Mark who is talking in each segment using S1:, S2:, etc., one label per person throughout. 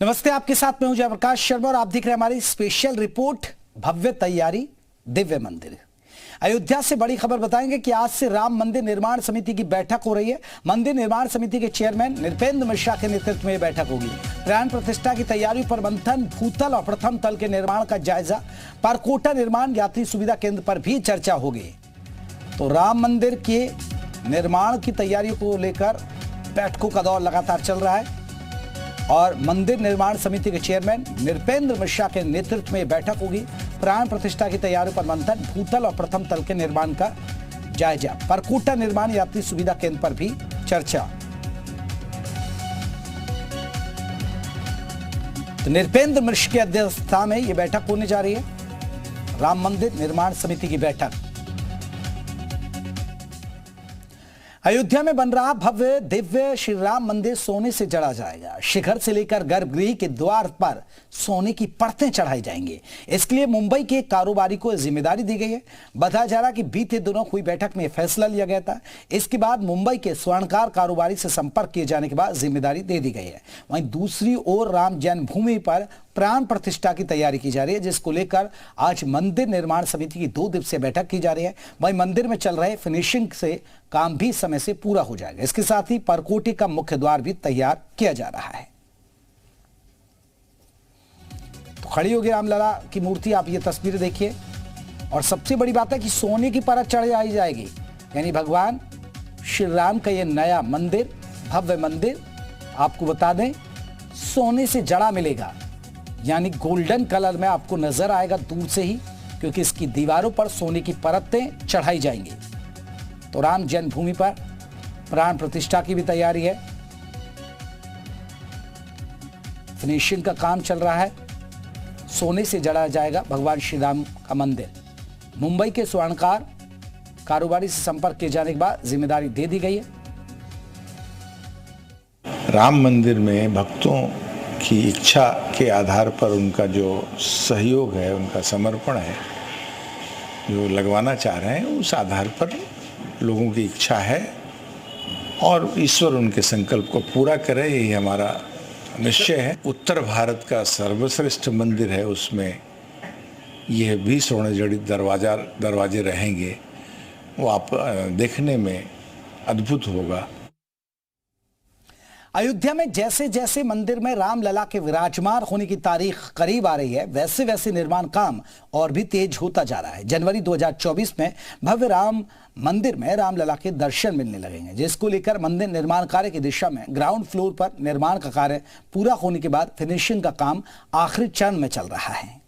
S1: नमस्ते, आपके साथ में हूं जयप्रकाश शर्मा और आप देख रहे हैं हमारी स्पेशल रिपोर्ट भव्य तैयारी दिव्य मंदिर। अयोध्या से बड़ी खबर बताएंगे कि आज से राम मंदिर निर्माण समिति की बैठक हो रही है। मंदिर निर्माण समिति के चेयरमैन नृपेंद्र मिश्रा के नेतृत्व में यह बैठक होगी। प्राण प्रतिष्ठा की तैयारियों पर मंथन, भूतल और प्रथम तल के निर्माण का जायजा, परकोटा निर्माण, यात्री सुविधा केंद्र पर भी चर्चा होगी। तो राम मंदिर के निर्माण की तैयारियों को लेकर बैठकों का दौर लगातार चल रहा है और मंदिर निर्माण समिति के चेयरमैन नृपेंद्र मिश्रा के नेतृत्व में बैठक होगी। प्राण प्रतिष्ठा की तैयारियों पर मंथन, भूतल और प्रथम तल के निर्माण का जायजा, परकोटा निर्माण, यात्री सुविधा केंद्र पर भी चर्चा। तो नृपेंद्र मिश्र की अध्यक्षता में यह बैठक होने जा रही है, राम मंदिर निर्माण समिति की बैठक। अयोध्या में बन रहा भव्य दिव्य श्री राम मंदिर सोने से जड़ा जाएगा। शिखर से लेकर गर्भगृह के द्वार पर सोने की परतें चढ़ाई जाएंगी। इसके लिए मुंबई के कारोबारी को जिम्मेदारी दी गई है। बताया जा रहा कि बीते दिनों हुई बैठक में फैसला लिया गया था। इसके बाद मुंबई के स्वर्णकार कारोबारी से संपर्क किए जाने के बाद जिम्मेदारी दे दी गई है। वहीं दूसरी ओर राम जन्मभूमि पर प्राण प्रतिष्ठा की तैयारी की जा रही है, जिसको लेकर आज मंदिर निर्माण समिति की 2 दिवसीय बैठक की जा रही है। वहीं मंदिर में चल रहे फिनिशिंग से काम भी समय से पूरा हो जाएगा। इसके साथ ही परकोटे का मुख्य द्वार भी तैयार किया जा रहा है। तो खड़ी होगी रामलला की मूर्ति, आप ये तस्वीरें देखिए। और सबसे बड़ी बात है कि सोने की परत चढ़ाई जाएगी, यानी भगवान श्री राम का ये नया मंदिर, भव्य मंदिर, आपको बता दें सोने से जड़ा मिलेगा, यानी गोल्डन कलर में आपको नजर आएगा दूर से ही, क्योंकि इसकी दीवारों पर सोने की परतें चढ़ाई जाएंगी। तो राम जन्मभूमि पर प्राण प्रतिष्ठा की भी तैयारी है, फिनिशिंग का काम चल रहा है। सोने से जड़ा जाएगा भगवान श्री राम का मंदिर। मुंबई के स्वर्णकार कारोबारी से संपर्क किए जाने के बाद जिम्मेदारी दे दी गई है।
S2: राम मंदिर में भक्तों की इच्छा के आधार पर उनका जो सहयोग है, उनका समर्पण है, जो लगवाना चाह रहे हैं, उस आधार पर लोगों की इच्छा है और ईश्वर उनके संकल्प को पूरा करे, यही हमारा निश्चय है। उत्तर भारत का सर्वश्रेष्ठ मंदिर है, उसमें यह भी स्वर्ण जड़ित दरवाजे रहेंगे। वो आप देखने में अद्भुत होगा।
S1: अयोध्या में जैसे जैसे मंदिर में रामलला के विराजमान होने की तारीख करीब आ रही है, वैसे वैसे निर्माण काम और भी तेज होता जा रहा है। जनवरी 2024 में भव्य राम मंदिर में रामलला के दर्शन मिलने लगेंगे, जिसको लेकर मंदिर निर्माण कार्य की दिशा में ग्राउंड फ्लोर पर निर्माण का कार्य पूरा होने के बाद फिनिशिंग का काम आखिरी चरण में चल रहा है।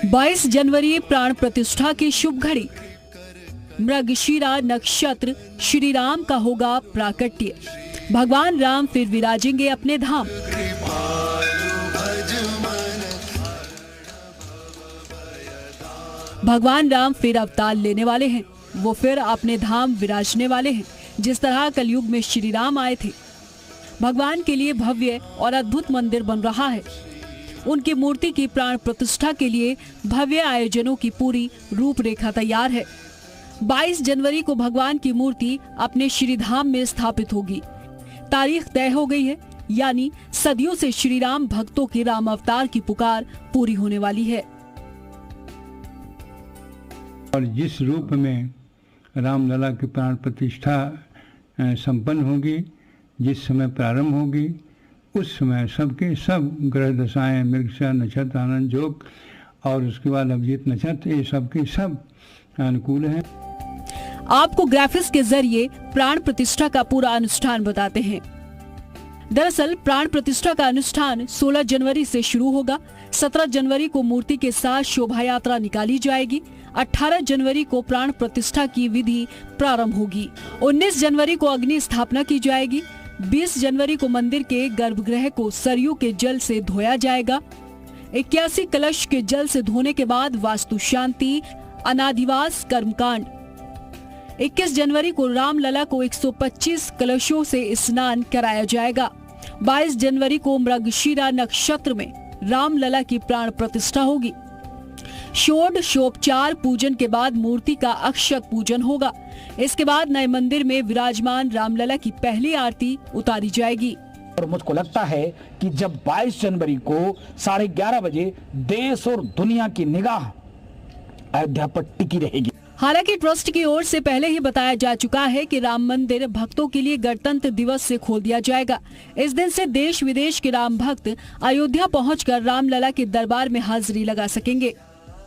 S3: बाईस जनवरी प्राण प्रतिष्ठा की शुभ घड़ी। मृगशिरा नक्षत्र श्री राम का होगा प्राकट्य। भगवान राम फिर विराजेंगे अपने धाम। भगवान राम फिर अवतार लेने वाले हैं, वो फिर अपने धाम विराजने वाले हैं। जिस तरह कलयुग में श्री राम आए थे, भगवान के लिए भव्य और अद्भुत मंदिर बन रहा है। उनकी मूर्ति की प्राण प्रतिष्ठा के लिए भव्य आयोजनों की पूरी रूपरेखा तैयार है। 22 जनवरी को भगवान की मूर्ति अपने श्री धाम में स्थापित होगी। तारीख तय हो गई है, यानी सदियों से श्री राम भक्तों की राम अवतार की पुकार पूरी होने वाली है।
S4: और जिस रूप में रामलला की प्राण प्रतिष्ठा संपन्न होगी, जिस समय प्रारंभ होगी, उस समय सबके सब ग्रह दशाएं, मृगशिरा नक्षत्र, आनंद योग और उसके बाद अभिजीत नक्षत्र, ये सबके सब अनुकूल हैं।
S3: आपको ग्राफिक्स के जरिए प्राण प्रतिष्ठा का पूरा अनुष्ठान बताते हैं। दरअसल प्राण प्रतिष्ठा का अनुष्ठान 16 जनवरी से शुरू होगा। 17 जनवरी को मूर्ति के साथ शोभा यात्रा निकाली जाएगी। 18 जनवरी को प्राण प्रतिष्ठा की विधि प्रारंभ होगी। 19 जनवरी को अग्नि स्थापना की जाएगी। 20 जनवरी को मंदिर के गर्भगृह को सरयू के जल से धोया जाएगा। 81 कलश के जल से धोने के बाद वास्तु शांति, अनादिवास कर्मकांड। 21 जनवरी को रामलला को 125 कलशों से स्नान कराया जाएगा। 22 जनवरी को मृगशिरा नक्षत्र में रामलला की प्राण प्रतिष्ठा होगी। षोडशोपचार पूजन के बाद मूर्ति का अक्षत पूजन होगा। इसके बाद नए मंदिर में विराजमान रामलला की पहली आरती उतारी जाएगी।
S5: और मुझको लगता है कि जब 22 जनवरी को 11:30 बजे देश और दुनिया की निगाह अयोध्या पर टिकी रहेगी।
S3: हालांकि ट्रस्ट की ओर से पहले ही बताया जा चुका है कि राम मंदिर भक्तों के लिए गणतंत्र दिवस से खोल दिया जाएगा। इस दिन से देश विदेश के राम भक्त अयोध्या पहुंचकर रामलला के दरबार में हाजिरी लगा सकेंगे।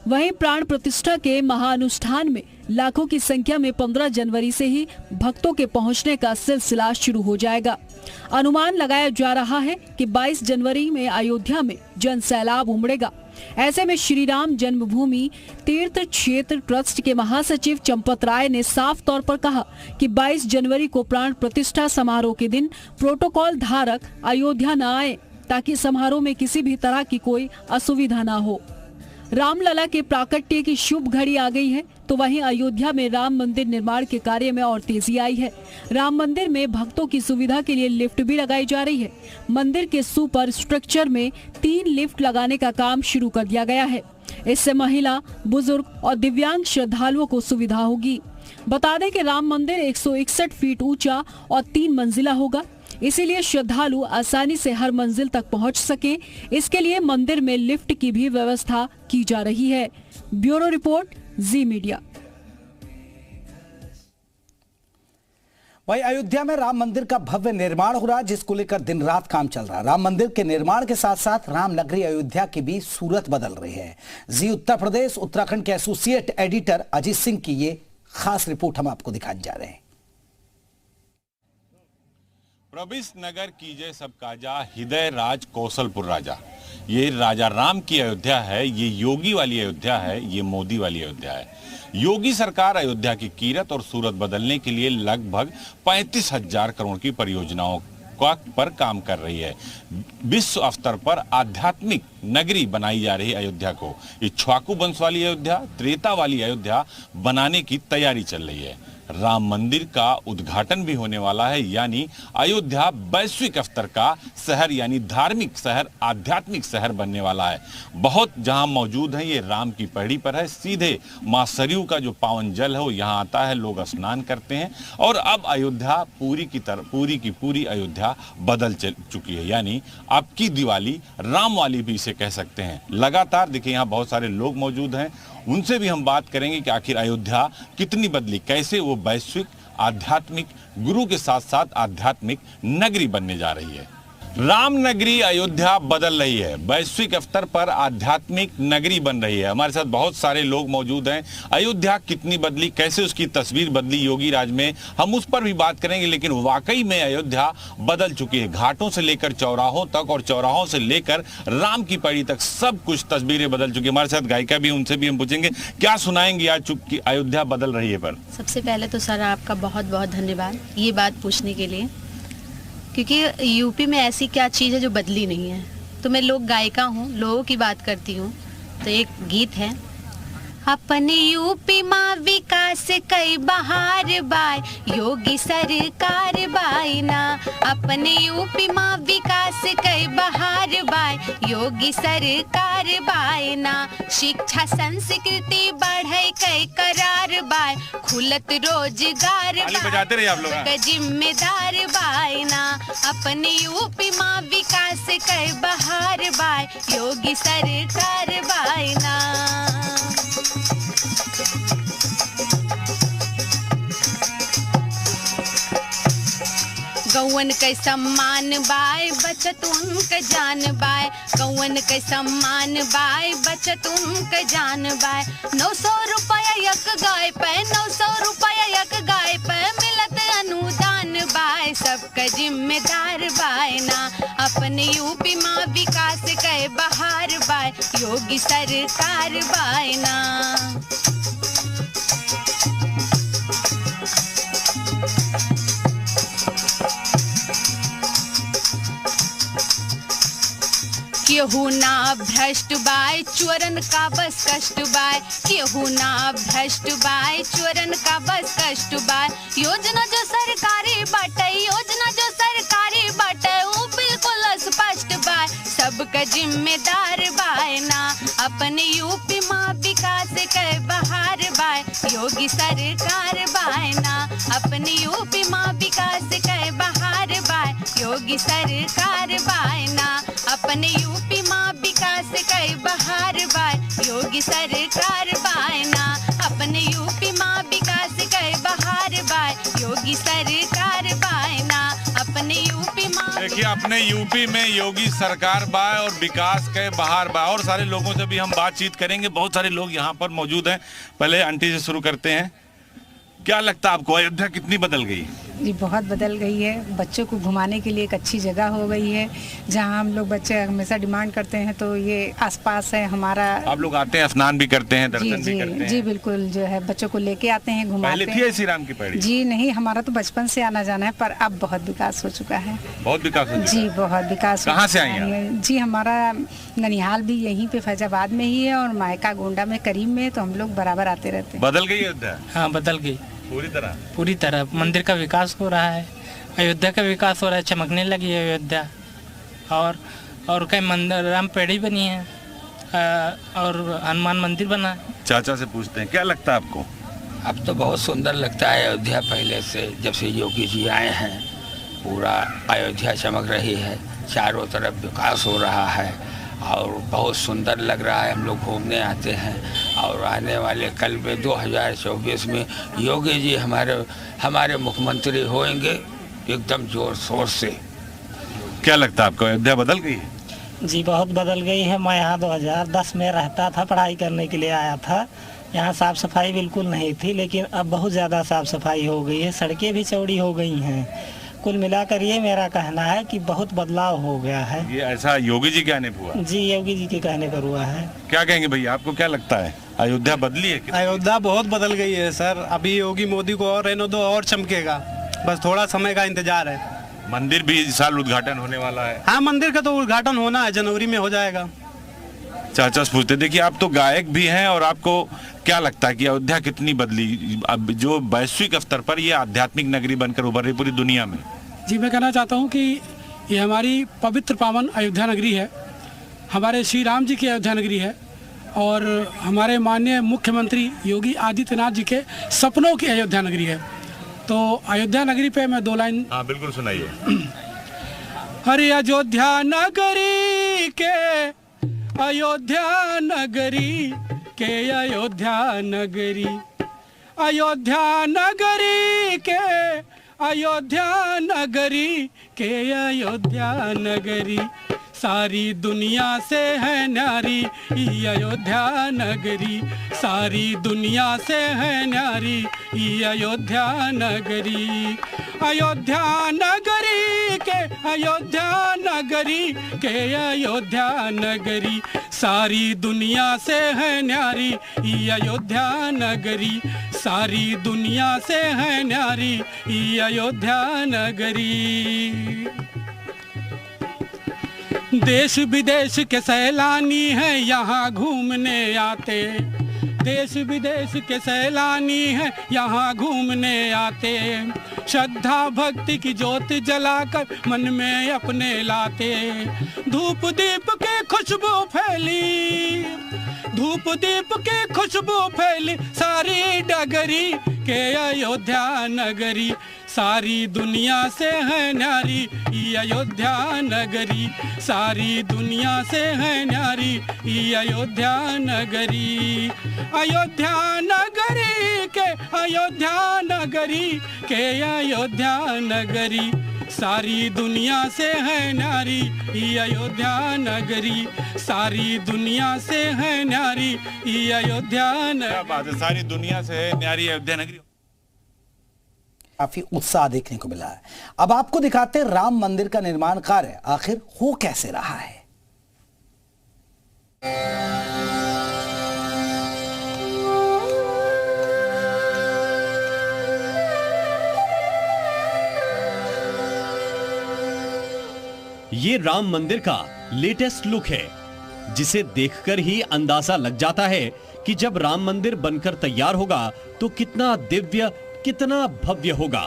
S3: वहीं प्राण प्रतिष्ठा के महाअनुष्ठान में लाखों की संख्या में 15 जनवरी से ही भक्तों के पहुंचने का सिलसिला शुरू हो जाएगा। अनुमान लगाया जा रहा है कि 22 जनवरी में अयोध्या में जन सैलाब उमड़ेगा। ऐसे में श्री राम जन्मभूमि तीर्थ क्षेत्र ट्रस्ट के महासचिव चंपत राय ने साफ तौर पर कहा कि 22 जनवरी को प्राण प्रतिष्ठा समारोह के दिन प्रोटोकॉल धारक अयोध्या न आए, ताकि समारोह में किसी भी तरह की कोई असुविधा न हो। रामलला के प्राकट्य की शुभ घड़ी आ गई है, तो वहीं अयोध्या में राम मंदिर निर्माण के कार्य में और तेजी आई है। राम मंदिर में भक्तों की सुविधा के लिए लिफ्ट भी लगाई जा रही है। मंदिर के सुपर स्ट्रक्चर में 3 लिफ्ट लगाने का काम शुरू कर दिया गया है। इससे महिला, बुजुर्ग और दिव्यांग श्रद्धालुओं को सुविधा होगी। बता दें कि राम मंदिर 161 फीट ऊंचा और 3 मंजिला होगा। इसीलिए श्रद्धालु आसानी से हर मंजिल तक पहुंच सके, इसके लिए मंदिर में लिफ्ट की भी व्यवस्था की जा रही है। ब्यूरो रिपोर्ट, जी मीडिया।
S1: वहीं अयोध्या में राम मंदिर का भव्य निर्माण हो रहा है, जिसको लेकर दिन रात काम चल रहा है। राम मंदिर के निर्माण के साथ साथ राम नगरी अयोध्या की भी सूरत बदल रही है। जी उत्तर प्रदेश उत्तराखंड के एसोसिएट एडिटर अजीत सिंह की ये खास रिपोर्ट हम आपको दिखाने जा रहे हैं।
S6: प्रविश नगर कीजय सब काजा, हृदय राज कौशलपुर राजा। ये राजा राम की अयोध्या है, ये योगी वाली अयोध्या है, ये मोदी वाली अयोध्या है। योगी सरकार अयोध्या की कीरत और सूरत बदलने के लिए लगभग 35,000 करोड़ की परियोजनाओं पर काम कर रही है। विश्व स्तर पर आध्यात्मिक नगरी बनाई जा रही अयोध्या को इक्ष्वाकु वंश वाली अयोध्या, त्रेता वाली अयोध्या बनाने की तैयारी चल रही है। राम मंदिर का उद्घाटन भी होने वाला है, यानी अयोध्या वैश्विक स्तर का शहर, यानी धार्मिक शहर, आध्यात्मिक शहर बनने वाला है। बहुत जहां मौजूद है, ये राम की पहाड़ी पर है। सीधे मां सरयू का जो पावन जल है वो यहाँ आता है, लोग स्नान करते हैं। और अब अयोध्या पूरी की पूरी अयोध्या बदल चुकी है, यानी अब की दिवाली राम वाली भी इसे कह सकते हैं। लगातार देखिए यहाँ बहुत सारे लोग मौजूद हैं, उनसे भी हम बात करेंगे कि आखिर अयोध्या कितनी बदली, कैसे वो वैश्विक आध्यात्मिक गुरु के साथ साथ आध्यात्मिक नगरी बनने जा रही है। राम नगरी अयोध्या बदल रही है, वैश्विक स्तर पर आध्यात्मिक नगरी बन रही है। हमारे साथ बहुत सारे लोग मौजूद हैं। अयोध्या कितनी बदली, कैसे उसकी तस्वीर बदली योगी राज में, हम उस पर भी बात करेंगे। लेकिन वाकई में अयोध्या बदल चुकी है, घाटों से लेकर चौराहों तक और चौराहों से लेकर राम की पड़ी तक सब कुछ तस्वीरें बदल चुकी है। हमारे साथ गायिका भी, उनसे भी हम पूछेंगे क्या सुनाएंगे आज चूंकि अयोध्या बदल रही है पर।
S7: सबसे पहले तो सर आपका बहुत बहुत धन्यवाद ये बात पूछने के लिए, क्योंकि यूपी में ऐसी क्या चीज़ है जो बदली नहीं है। तो मैं लोक गायिका हूँ, लोगों की बात करती हूँ। तो एक गीत है, अपने यूपी माँ विकास कई बहार बाय, योगी सरकार बाय ना। अपने यूपी माँ विकास कई बहार बाय, योगी सरकार बाय ना। शिक्षा संस्कृति बढ़े कई करार बाय, खुलत रोजगार
S6: बजाते रहिए आप लोग
S7: का जिम्मेदार बाय ना। अपने यूपी माँ विकास कई बहार बाय, योगी सरकार बाय ना। गौवन के सम्मान बाय, बचत उनके जान बाय। गौवन के सम्मान बाय, बचत उनके जान बाय। 900 रुपया एक गाय पे, 900 रुपया एक गाय पे मिलत अनुदान बाय, सबका जिम्मेदार बाय ना। अपने यूपी माँ विकास के बहार बाय, योगी सरकार बाय ना। केहू ना भ्रष्ट बाय चोरन का बस कष्ट बाय, केहू ना भ्रष्ट बाय चोरन का बस कष्ट बाय। योजना जो सरकारी बाटे, योजना जो सरकारी बाटे वो बिल्कुल स्पष्ट बाय, सबका जिम्मेदार बाय ना, अपने यूपी माँ विकास के बहार बाय, योगी सरकार बाय ना, अपने यूपी माँ विकास के बहार बाय, योगी सरकार बाय ना, अपने यूपी माँ विकास के बहार बाय, योगी सरकार बाय ना, अपने यूपी माँ विकास के बहार बाय, योगी सरकार बाय ना, अपने यूपी माँ।
S6: देखिए अपने यूपी में योगी सरकार बाय और विकास के बहार बाय। और सारे लोगों से भी हम बातचीत करेंगे, बहुत सारे लोग यहाँ पर मौजूद हैं। पहले आंटी से शुरू करते हैं, क्या लगता है आपको अयोध्या कितनी बदल गई?
S8: जी बहुत बदल गई है। बच्चों को घुमाने के लिए एक अच्छी जगह हो गई है, जहां हम लोग बच्चे हमेशा डिमांड करते हैं तो ये आसपास है हमारा।
S6: आप लोग आते हैं, स्नान भी करते हैं, दर्शन
S8: जी
S6: भी करते हैं?
S8: जी बिल्कुल, जो है बच्चों को लेके आते हैं, घुमाते हैं।
S6: पहले थी ऐसी राम की पैड़ी?
S8: जी नहीं, हमारा तो बचपन से आना जाना है, पर अब बहुत विकास हो चुका है।
S6: बहुत विकास हो चुका है?
S8: जी बहुत विकास।
S6: कहाँ से आई हैं?
S8: जी हमारा ननिहाल भी यहीं पे फैजाबाद में ही है और मायका गोंडा में करीब में, तो हम लोग बराबर आते रहते हैं।
S6: बदल गई अयोध्या?
S9: हाँ बदल गई
S6: पूरी तरह।
S9: मंदिर का विकास हो रहा है, अयोध्या का विकास हो रहा है, चमकने लगी है अयोध्या। और कई मंदिर राम पेड़ी बनी है और हनुमान मंदिर बना है।
S6: चाचा से पूछते हैं, क्या लगता है आपको?
S10: अब तो बहुत सुंदर लगता है अयोध्या। पहले से जब से योगी जी आए हैं पूरा अयोध्या चमक रही है, चारों तरफ विकास हो रहा है और बहुत सुंदर लग रहा है। हम लोग घूमने आते हैं और आने वाले कल में 2024 में योगी जी हमारे मुख्यमंत्री होंगे एकदम जोर शोर से।
S6: क्या लगता है आपको अयोध्या बदल गई है?
S9: जी बहुत बदल गई है। मैं यहाँ 2010 में रहता था, पढ़ाई करने के लिए आया था। यहाँ साफ़ सफाई बिल्कुल नहीं थी, लेकिन अब बहुत ज़्यादा साफ़ सफाई हो गई है, सड़कें भी चौड़ी हो गई हैं। कुल मिलाकर ये मेरा कहना है कि बहुत बदलाव हो गया है।
S6: ये ऐसा योगी जी के कहने पर हुआ?
S9: जी योगी जी के कहने पर हुआ है।
S6: क्या कहेंगे भैया, आपको क्या लगता है अयोध्या बदली है?
S11: अयोध्या बहुत बदल गई है सर। अभी योगी मोदी को और रहने दो, और चमकेगा, बस थोड़ा समय का इंतजार है।
S6: मंदिर भी इस साल उद्घाटन होने वाला है।
S11: हाँ मंदिर का तो उद्घाटन होना है, जनवरी में हो जाएगा।
S6: चाचा से पूछते, देखिए आप तो गायक भी हैं और आपको क्या लगता है कि अयोध्या कितनी बदली, अब जो वैश्विक स्तर पर ये आध्यात्मिक नगरी बनकर उभर रही पूरी दुनिया में?
S12: जी मैं कहना चाहता हूँ कि ये हमारी पवित्र पावन अयोध्या नगरी है, हमारे श्री राम जी की अयोध्या नगरी है और हमारे माननीय मुख्यमंत्री योगी आदित्यनाथ जी के सपनों की अयोध्या नगरी है। तो अयोध्या नगरी पे मैं 2 लाइन।
S6: हाँ बिल्कुल सुनाइए।
S12: हरे अयोध्या नगरी के, अयोध्या नगरी के, अयोध्या नगरी, अयोध्या नगरी के, अयोध्या नगरी के, अयोध्या नगरी, सारी दुनिया से है न्यारी ये अयोध्या नगरी, सारी दुनिया से है न्यारी ये अयोध्या नगरी। अयोध्या नगरी के, अयोध्या नगरी के, अयोध्या नगरी, सारी दुनिया से है न्यारी ये अयोध्या नगरी, सारी दुनिया से है न्यारी ये अयोध्या नगरी। देश विदेश के सैलानी हैं यहाँ घूमने आते, देश विदेश के सैलानी हैं यहाँ घूमने आते, श्रद्धा भक्ति की ज्योत जलाकर मन में अपने लाते, धूप दीप के खुशबू फैली, धूप दीप के खुशबू फैली सारी डगरी के अयोध्या नगरी, सारी दुनिया से है न्यारी ये अयोध्या नगरी, सारी दुनिया से है न्यारी ये अयोध्या नगरी। अयोध्या नगरी के, अयोध्या नगरी के, अयोध्या नगरी, सारी दुनिया से है न्यारी ये अयोध्या नगरी, सारी दुनिया से है न्यारी ये अयोध्या नगरी।
S6: क्या बात है, सारी दुनिया से है न्यारी अयोध्या नगरी।
S1: काफी उत्साह देखने को मिला है। अब आपको दिखाते हैं राम मंदिर का निर्माण कार्य आखिर हो कैसे रहा है।
S13: ये राम मंदिर का लेटेस्ट लुक है, जिसे देखकर ही अंदाजा लग जाता है कि जब राम मंदिर बनकर तैयार होगा तो कितना दिव्य, कितना भव्य होगा।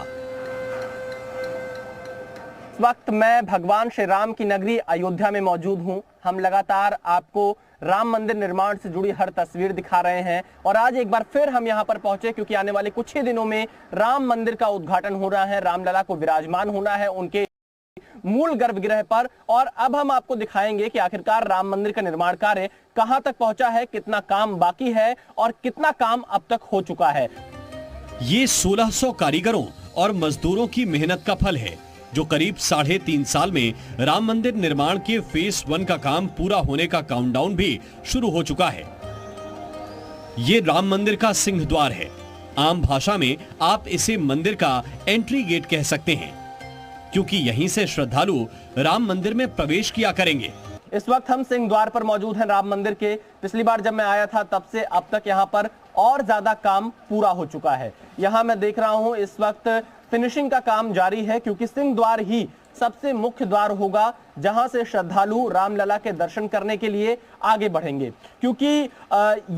S14: इस वक्त मैं भगवान श्री राम की नगरी अयोध्या में मौजूद हूं। हम लगातार आपको राम मंदिर निर्माण से जुड़ी हर तस्वीर दिखा रहे हैं और आज एक बार फिर हम यहां पर पहुंचे क्योंकि आने वाले कुछ ही दिनों में राम मंदिर का उद्घाटन हो रहा है। रामलला को विराजमान होना है उनके मूल गर्भगृह पर और अब हम आपको दिखाएंगे कि आखिरकार राम मंदिर का निर्माण कार्य कहां तक पहुंचा है, कितना काम बाकी है और कितना काम अब तक हो चुका है।
S13: ये 1600 कारीगरों और मजदूरों की मेहनत का फल है, जो करीब 3.5 साल में राम मंदिर निर्माण के फेज 1 का काम पूरा होने का काउंटडाउन भी शुरू हो चुका है। ये राम मंदिर का सिंह द्वार है। आम भाषा में आप इसे मंदिर का एंट्री गेट कह सकते हैं, क्योंकि यहीं से श्रद्धालु राम मंदिर में प्रवेश किया करेंगे।
S14: इस वक्त हम सिंह द्वार पर मौजूद हैं राम मंदिर के। पिछली बार जब मैं आया था तब से अब तक यहाँ पर और ज्यादा काम पूरा हो चुका है। यहाँ मैं देख रहा हूँ इस वक्त फिनिशिंग का काम जारी है क्योंकि सिंह द्वार ही सबसे मुख्य द्वार होगा जहां से श्रद्धालु रामलला के दर्शन करने के लिए आगे बढ़ेंगे, क्योंकि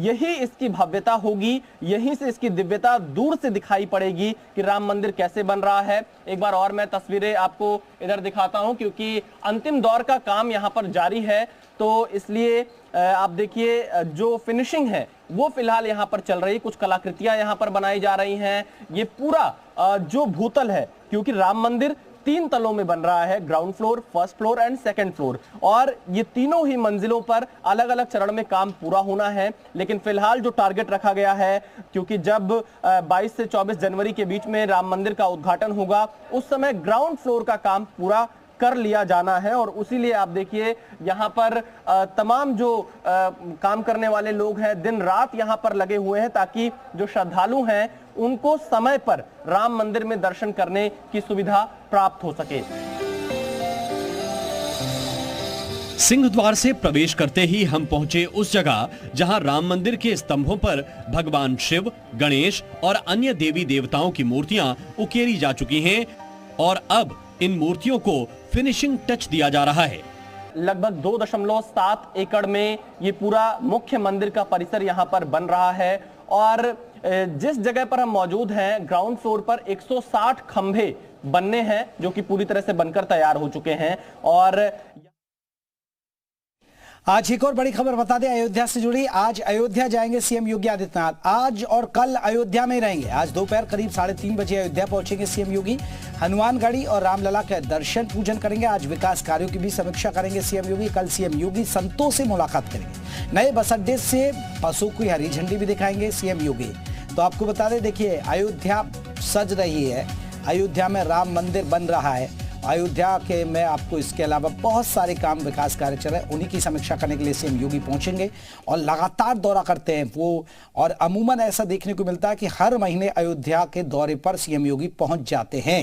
S14: यही इसकी भव्यता होगी, यहीं से इसकी दिव्यता दूर से दिखाई पड़ेगी कि राम मंदिर कैसे बन रहा है। एक बार और मैं तस्वीरें आपको इधर दिखाता हूं क्योंकि अंतिम दौर का काम यहां पर जारी है, तो इसलिए आप देखिए जो फिनिशिंग है वो फिलहाल यहाँ पर चल रही है। कुछ कलाकृतियां यहाँ पर बनाई जा रही हैं। ये पूरा जो भूतल है, क्योंकि राम मंदिर 3 तलों में बन रहा है, ground floor, first floor and second floor, और ये तीनों ही मंजिलों पर अलग अलग चरण में काम पूरा होना है। लेकिन फिलहाल जो टारगेट रखा गया है, क्योंकि जब 22 से 24 जनवरी के बीच में राम मंदिर का उद्घाटन होगा उस समय ग्राउंड फ्लोर का काम पूरा कर लिया जाना है और उसीलिए आप देखिए यहाँ पर तमाम जो काम करने वाले लोग हैं दिन रात यहाँ पर लगे हुए हैं ताकि जो श्रद्धालु हैं उनको समय पर राम मंदिर में दर्शन करने की सुविधा प्राप्त हो सके।
S13: सिंह द्वार से प्रवेश करते ही हम पहुंचे उस जगह जहां राम मंदिर के स्तंभों पर भगवान शिव, गणेश और अन्य देवी देवताओं की मूर्तियां उकेरी जा चुकी हैं और अब इन मूर्तियों को फिनिशिंग टच दिया जा रहा है।
S14: लगभग 2.7 एकड़ में ये पूरा मुख्य मंदिर का परिसर यहाँ पर बन रहा है और जिस जगह पर हम मौजूद हैं ग्राउंड फ्लोर पर 160 खंभे बनने हैं जो कि पूरी तरह से बनकर तैयार हो चुके हैं। और
S1: आज एक और बड़ी खबर बता दें अयोध्या से जुड़ी। आज अयोध्या जाएंगे सीएम योगी आदित्यनाथ। आज और कल अयोध्या में रहेंगे। आज दोपहर करीब 3:30 बजे अयोध्या पहुंचेंगे सीएम योगी। हनुमानगढ़ी और रामलला के दर्शन पूजन करेंगे। आज विकास कार्यों की भी समीक्षा करेंगे सीएम योगी। कल सीएम योगी संतों से मुलाकात करेंगे। नए बस अड्डे से बसों की हरी झंडी भी दिखाएंगे सीएम योगी। तो आपको बता दें, देखिए अयोध्या सज रही है, अयोध्या में राम मंदिर बन रहा है। अयोध्या के में आपको इसके अलावा बहुत सारे काम विकास कार्य चल रहे हैं, उन्हीं की समीक्षा करने के लिए सीएम योगी पहुंचेंगे और लगातार दौरा करते हैं वो। और अमूमन ऐसा देखने को मिलता है कि हर महीने अयोध्या के दौरे पर सीएम योगी पहुंच जाते हैं।